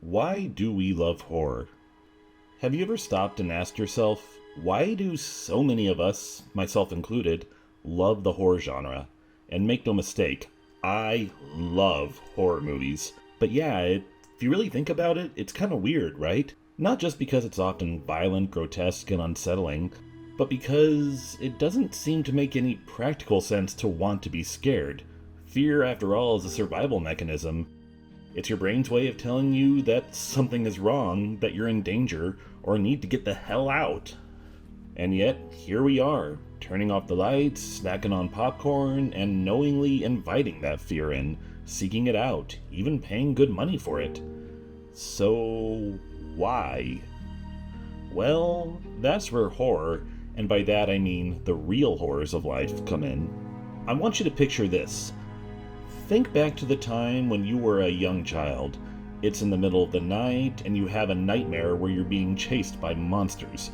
Why do we love horror? Have you ever stopped and asked yourself, why do so many of us, myself included, love the horror genre? And make no mistake, I love horror movies. But yeah, if you really think about it, it's kind of weird, right? Not just because it's often violent, grotesque, and unsettling, but because it doesn't seem to make any practical sense to want to be scared. Fear, after all, is a survival mechanism. It's your brain's way of telling you that something is wrong, that you're in danger, or need to get the hell out. And yet, here we are, turning off the lights, snacking on popcorn, and knowingly inviting that fear in, seeking it out, even paying good money for it. So, why? Well, that's where horror, and by that I mean the real horrors of life, come in. I want you to picture this. Think back to the time when you were a young child. It's in the middle of the night, and you have a nightmare where you're being chased by monsters.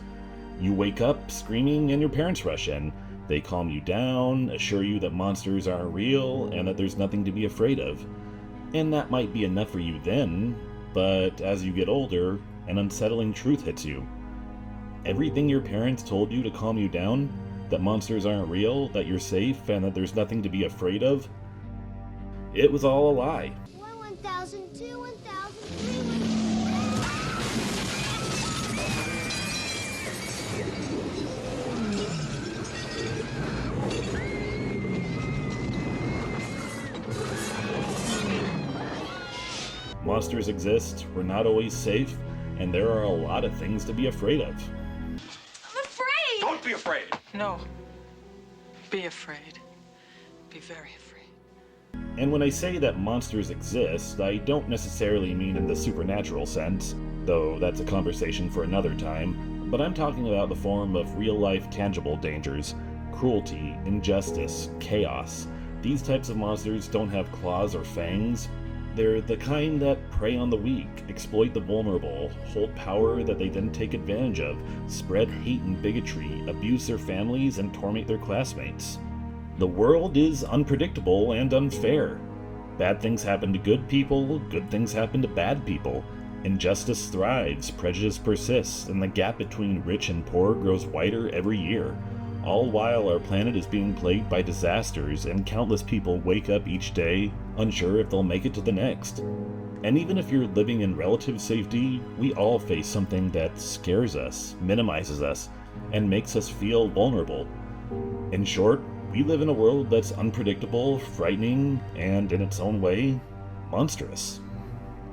You wake up screaming, and your parents rush in. They calm you down, assure you that monsters aren't real, and that there's nothing to be afraid of. And that might be enough for you then, but as you get older, an unsettling truth hits you. Everything your parents told you to calm you down, that monsters aren't real, that you're safe, and that there's nothing to be afraid of, it was all a lie. 1,000, 2, 1,000, 3. Monsters exist, we're not always safe, and there are a lot of things to be afraid of. I'm afraid! Don't be afraid! No. Be afraid. Be very afraid. And when I say that monsters exist, I don't necessarily mean in the supernatural sense, though that's a conversation for another time, but I'm talking about the form of real-life tangible dangers, cruelty, injustice, chaos. These types of monsters don't have claws or fangs. They're the kind that prey on the weak, exploit the vulnerable, hold power that they then take advantage of, spread hate and bigotry, abuse their families, and torment their classmates. The world is unpredictable and unfair. Bad things happen to good people, good things happen to bad people. Injustice thrives, prejudice persists, and the gap between rich and poor grows wider every year. All while our planet is being plagued by disasters, and countless people wake up each day unsure if they'll make it to the next. And even if you're living in relative safety, we all face something that scares us, minimizes us, and makes us feel vulnerable. In short, we live in a world that's unpredictable, frightening, and in its own way, monstrous.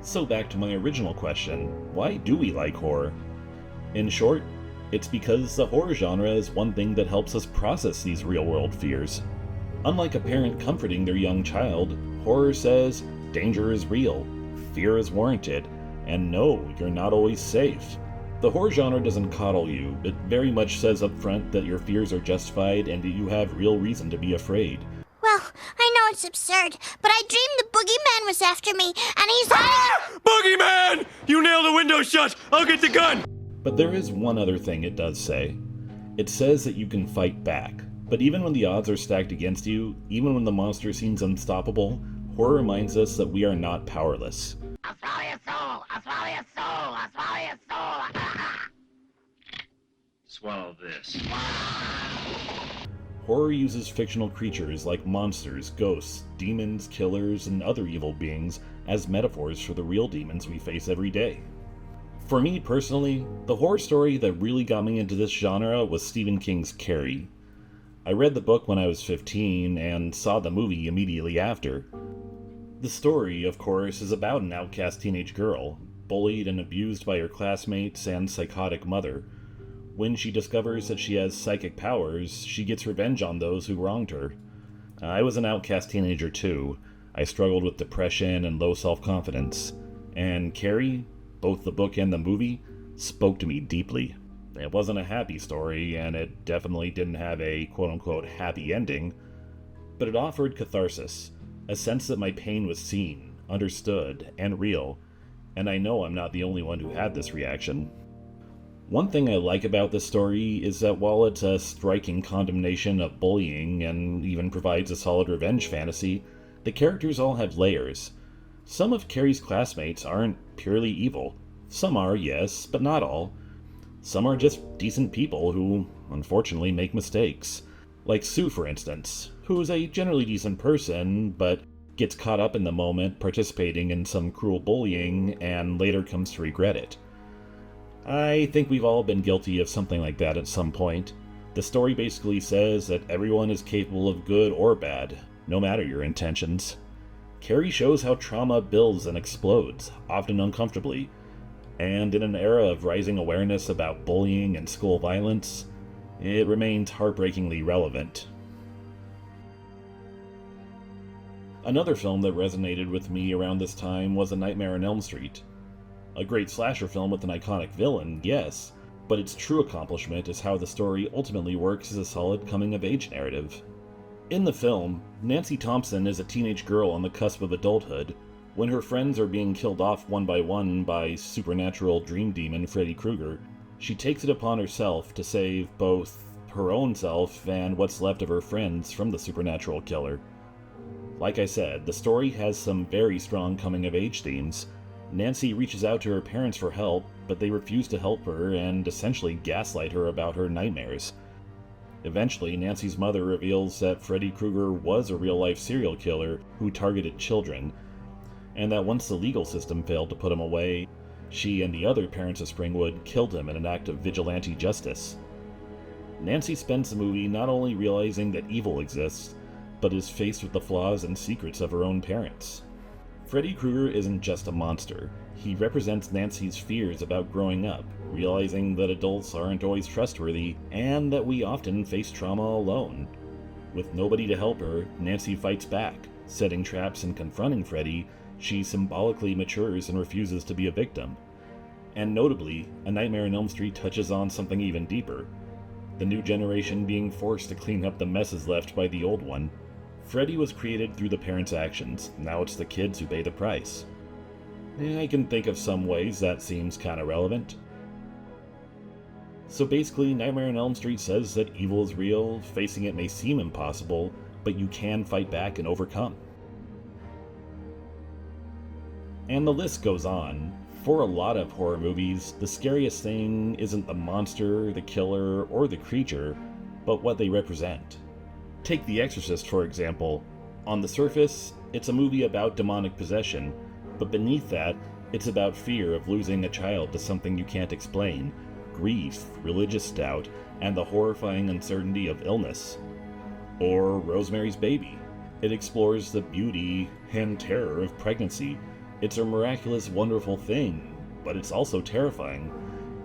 So back to my original question, why do we like horror? In short, it's because the horror genre is one thing that helps us process these real-world fears. Unlike a parent comforting their young child, horror says, danger is real, fear is warranted, and no, you're not always safe. The horror genre doesn't coddle you, it very much says up front that your fears are justified and that you have real reason to be afraid. Well, I know it's absurd, but I dreamed the boogeyman was after me, and he's Boogeyman! You nailed the window shut! I'll get the gun! But there is one other thing it does say. It says that you can fight back. But even when the odds are stacked against you, even when the monster seems unstoppable, horror reminds us that we are not powerless. I'll swallow your soul! I'll swallow your soul! I'll swallow your soul! Swallow this. Horror uses fictional creatures like monsters, ghosts, demons, killers, and other evil beings as metaphors for the real demons we face every day. For me personally, the horror story that really got me into this genre was Stephen King's Carrie. I read the book when I was 15 and saw the movie immediately after. The story, of course, is about an outcast teenage girl, bullied and abused by her classmates and psychotic mother. When she discovers that she has psychic powers, she gets revenge on those who wronged her. I was an outcast teenager too. I struggled with depression and low self-confidence. And Carrie, both the book and the movie, spoke to me deeply. It wasn't a happy story, and it definitely didn't have a quote-unquote happy ending, but it offered catharsis, a sense that my pain was seen, understood, and real, and I know I'm not the only one who had this reaction. One thing I like about this story is that while it's a striking condemnation of bullying and even provides a solid revenge fantasy, the characters all have layers. Some of Carrie's classmates aren't purely evil. Some are, yes, but not all. Some are just decent people who, unfortunately, make mistakes. Like Sue, for instance, who is a generally decent person, but gets caught up in the moment participating in some cruel bullying and later comes to regret it. I think we've all been guilty of something like that at some point. The story basically says that everyone is capable of good or bad, no matter your intentions. Carrie shows how trauma builds and explodes, often uncomfortably, and in an era of rising awareness about bullying and school violence, it remains heartbreakingly relevant. Another film that resonated with me around this time was A Nightmare on Elm Street. A great slasher film with an iconic villain, yes, but its true accomplishment is how the story ultimately works as a solid coming-of-age narrative. In the film, Nancy Thompson is a teenage girl on the cusp of adulthood when her friends are being killed off one by supernatural dream demon Freddy Krueger. She takes it upon herself to save both her own self and what's left of her friends from the supernatural killer. Like I said, the story has some very strong coming-of-age themes. Nancy reaches out to her parents for help, but they refuse to help her and essentially gaslight her about her nightmares. Eventually, Nancy's mother reveals that Freddy Krueger was a real-life serial killer who targeted children, and that once the legal system failed to put him away, she and the other parents of Springwood killed him in an act of vigilante justice. Nancy spends the movie not only realizing that evil exists, but is faced with the flaws and secrets of her own parents. Freddy Krueger isn't just a monster. He represents Nancy's fears about growing up, realizing that adults aren't always trustworthy, and that we often face trauma alone. With nobody to help her, Nancy fights back. Setting traps and confronting Freddy, she symbolically matures and refuses to be a victim. And notably, A Nightmare on Elm Street touches on something even deeper. The new generation being forced to clean up the messes left by the old one. Freddy was created through the parents' actions, now it's the kids who pay the price. I can think of some ways that seems kinda relevant. So basically, Nightmare on Elm Street says that evil is real, facing it may seem impossible, but you can fight back and overcome. And the list goes on. For a lot of horror movies, the scariest thing isn't the monster, the killer, or the creature, but what they represent. Take The Exorcist, for example. On the surface, it's a movie about demonic possession, but beneath that, it's about fear of losing a child to something you can't explain, grief, religious doubt, and the horrifying uncertainty of illness. Or Rosemary's Baby. It explores the beauty and terror of pregnancy. It's a miraculous, wonderful thing, but it's also terrifying.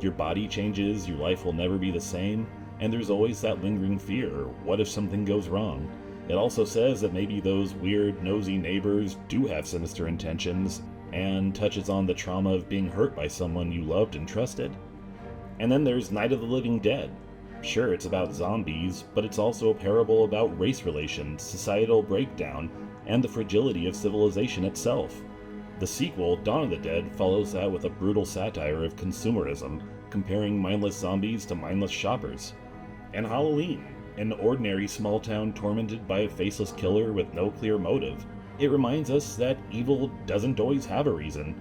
Your body changes, your life will never be the same, and there's always that lingering fear, what if something goes wrong? It also says that maybe those weird, nosy neighbors do have sinister intentions, and touches on the trauma of being hurt by someone you loved and trusted. And then there's Night of the Living Dead. Sure, it's about zombies, but it's also a parable about race relations, societal breakdown, and the fragility of civilization itself. The sequel, Dawn of the Dead, follows that with a brutal satire of consumerism, comparing mindless zombies to mindless shoppers. And Halloween, an ordinary small town tormented by a faceless killer with no clear motive. It reminds us that evil doesn't always have a reason,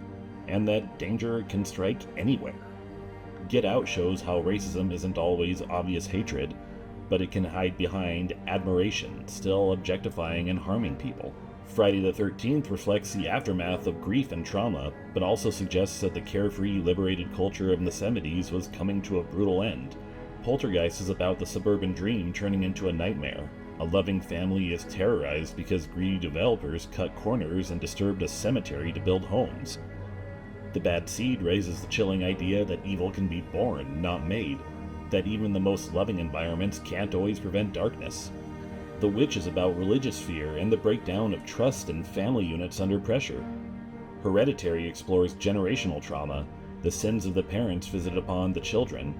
and that danger can strike anywhere. Get Out shows how racism isn't always obvious hatred, but it can hide behind admiration, still objectifying and harming people. Friday the 13th reflects the aftermath of grief and trauma, but also suggests that the carefree, liberated culture of the 70s was coming to a brutal end. Poltergeist is about the suburban dream turning into a nightmare. A loving family is terrorized because greedy developers cut corners and disturbed a cemetery to build homes. The Bad Seed raises the chilling idea that evil can be born, not made, that even the most loving environments can't always prevent darkness. The Witch is about religious fear and the breakdown of trust and family units under pressure. Hereditary explores generational trauma, the sins of the parents visited upon the children.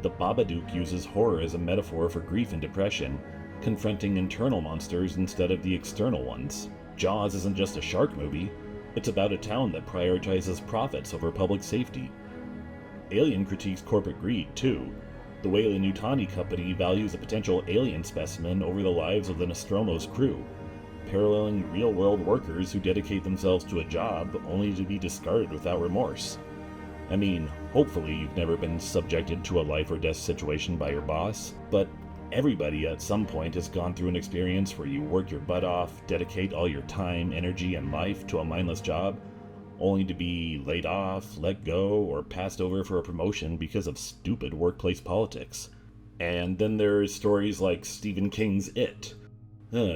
The Babadook uses horror as a metaphor for grief and depression, confronting internal monsters instead of the external ones. Jaws isn't just a shark movie, it's about a town that prioritizes profits over public safety. Alien critiques corporate greed, too. The Weyland-Yutani Company values a potential alien specimen over the lives of the Nostromo's crew. paralleling real-world workers who dedicate themselves to a job only to be discarded without remorse. I mean, hopefully you've never been subjected to a life or death situation by your boss, but everybody at some point has gone through an experience where you work your butt off, dedicate all your time, energy, and life to a mindless job, only to be laid off, let go, or passed over for a promotion because of stupid workplace politics. And then there's stories like Stephen King's It.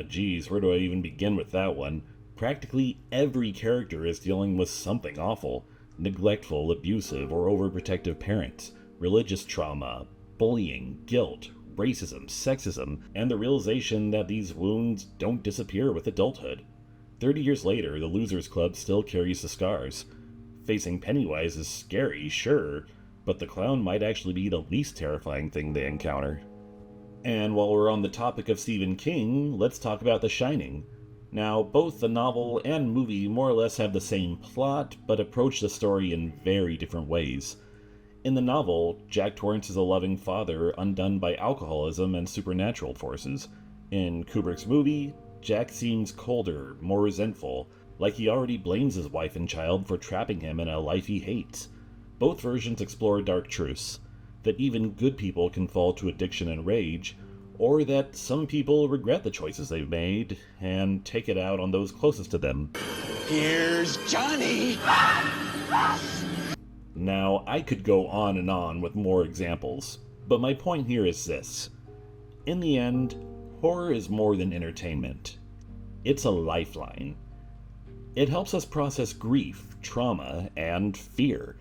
Geez, where do I even begin with that one? Practically every character is dealing with something awful. Neglectful, abusive, or overprotective parents, religious trauma, bullying, guilt, racism, sexism, and the realization that these wounds don't disappear with adulthood. 30 years later, the Losers Club still carries the scars. Facing Pennywise is scary, sure, but the clown might actually be the least terrifying thing they encounter. And while we're on the topic of Stephen King, let's talk about The Shining. Now, both the novel and movie more or less have the same plot, but approach the story in very different ways. In the novel, Jack Torrance is a loving father undone by alcoholism and supernatural forces. In Kubrick's movie, Jack seems colder, more resentful, like he already blames his wife and child for trapping him in a life he hates. Both versions explore dark truths, that even good people can fall to addiction and rage, or that some people regret the choices they've made and take it out on those closest to them. Here's Johnny! Now, I could go on and on with more examples, but my point here is this. In the end, horror is more than entertainment. It's a lifeline. It helps us process grief, trauma, and fear.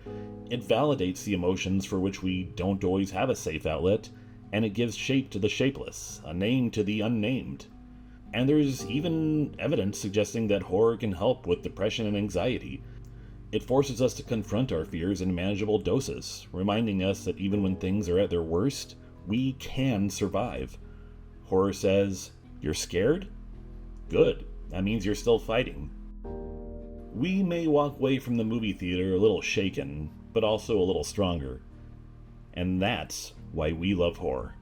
It validates the emotions for which we don't always have a safe outlet, and it gives shape to the shapeless, a name to the unnamed. And there's even evidence suggesting that horror can help with depression and anxiety. It forces us to confront our fears in manageable doses, reminding us that even when things are at their worst, we can survive. Horror says, "You're scared? Good. That means you're still fighting." We may walk away from the movie theater a little shaken, but also a little stronger. And that's why we love horror.